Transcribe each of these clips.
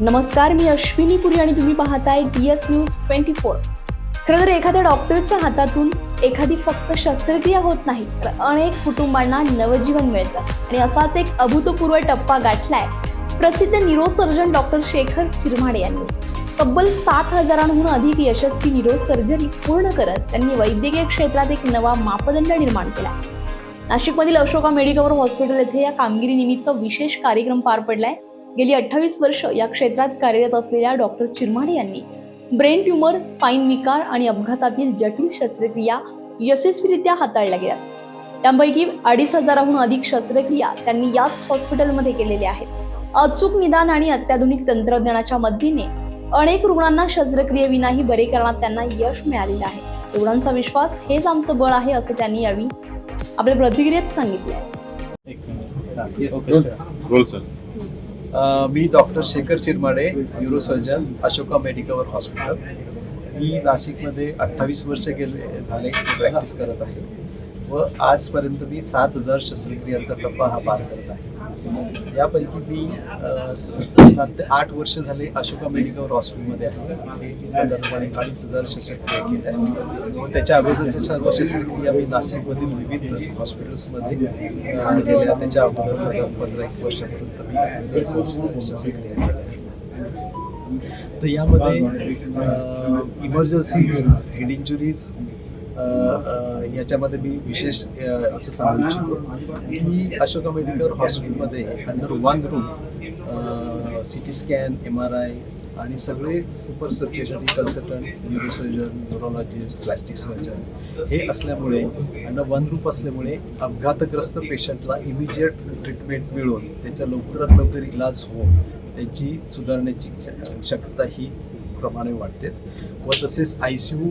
नमस्कार, मी अश्विनी पुरी आणि तुम्ही पाहताय DS न्यूज 24। खरं तर एखाद्या डॉक्टरच्या हातातून एखादी फक्त शस्त्रक्रिया होत नाही, तर अनेक कुटुंबांना नवजीवन मिळतं आणि असाच एक अभूतपूर्व टप्पा गाठलाय प्रसिद्ध न्यूरोसर्जन डॉक्टर शेखर चिरमाडे यांनी। तब्बल 7,000हून अधिक यशस्वी न्यूरोसर्जरी पूर्ण करत त्यांनी वैद्यकीय क्षेत्रात एक नवा मापदंड निर्माण केला। नाशिकमधील अशोका मेडिकल हॉस्पिटल येथे या कामगिरीनिमित्त विशेष कार्यक्रम पार पडलाय। गेली 28 वर्ष या क्षेत्रात कार्यरत असलेल्या डॉक्टर चिरमाडे यांनी ब्रेन ट्यूमर, स्पाइन विकार आणि अपघातातील जटिल शस्त्रक्रिया यशस्वीरित्या हाताळल्या गेल्या। त्यापैकी 2,500हून अधिक शस्त्रक्रिया त्यांनी याच हॉस्पिटलमध्ये केलेल्या आहेत। अचूक निदान आणि अत्याधुनिक तंत्रज्ञानाच्या मदतीने अनेक रुग्णांना शस्त्रक्रियेविनाही बरे करण्यात त्यांना यश मिळालेलं आहे। रुग्णांचा विश्वास हेच आमचं बळ आहे, असं त्यांनी यावेळी आपल्या प्रतिक्रियेत सांगितले। मी doctor Shekhar Chirmade, neurosurgeon, Ashoka medical hospital. मी नाशिकमध्ये 28 वर्ष झाले प्रॅक्टिस करत आहे व आजपर्यंत मी 7,000 शस्त्रक्रियांचा टप्पा हा पार करत आहे। यापैकी मी 7 ते 8 वर्ष झाले अशोका मेडिकल हॉस्पिटलमध्ये आहे। इथे साधारणपणे 2,500 शस्त्रक्रिया केल्या आहेत व त्याच्या अगोदरच्या सर्व शस्त्रक्रिया मी नाशिकमधील विविध हॉस्पिटल्समध्ये केल्या। त्याच्या अगोदर साधारण 15-1 वर्षापर्यंत मी शस्त्रक्रिया केल्या आहेत। तर यामध्ये इमर्जन्सीज, हेड इंजुरीज याच्यामध्ये मी विशेष असं सांगू इच्छितो की अशोका मेडिकल हॉस्पिटलमध्ये under one roof CT scan, MRI आणि सगळे super surgery consultant, neurosurgeon, neurologist, plastic surgeon हे असल्यामुळे अंडर वन रूफ असल्यामुळे अपघातग्रस्त पेशंटला इमिजिएट ट्रीटमेंट मिळून त्याचा लवकरात लवकर इलाज होऊन त्याची सुधारण्याची शक्यता ही प्रमाणे वाढते व तसेच ICU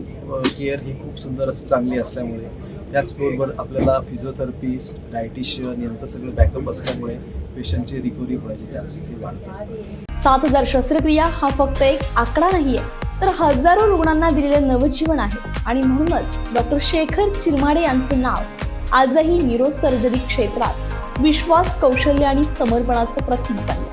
केअर ही खूप सुंदर असं चांगली असल्यामुळे त्याचबरोबर आपल्याला फिजिओथेरपिस्ट, डायटिशियन यांचं सगळं बॅकअप असल्यामुळे पेशंटची रिकव्हरी होण्याचे चान्सेसही वाढत असतात। 7,000 शस्त्रक्रिया हा फक्त एक आकडा नाहीये, तर हजारो रुग्णांना दिलेले नवजीवन आहे आणि म्हणूनच डॉक्टर शेखर चिरमाडे यांचं नाव आजही न्यूरोसर्जरी क्षेत्रात विश्वास, कौशल्य आणि समर्पणाचं प्रतीक बनलं।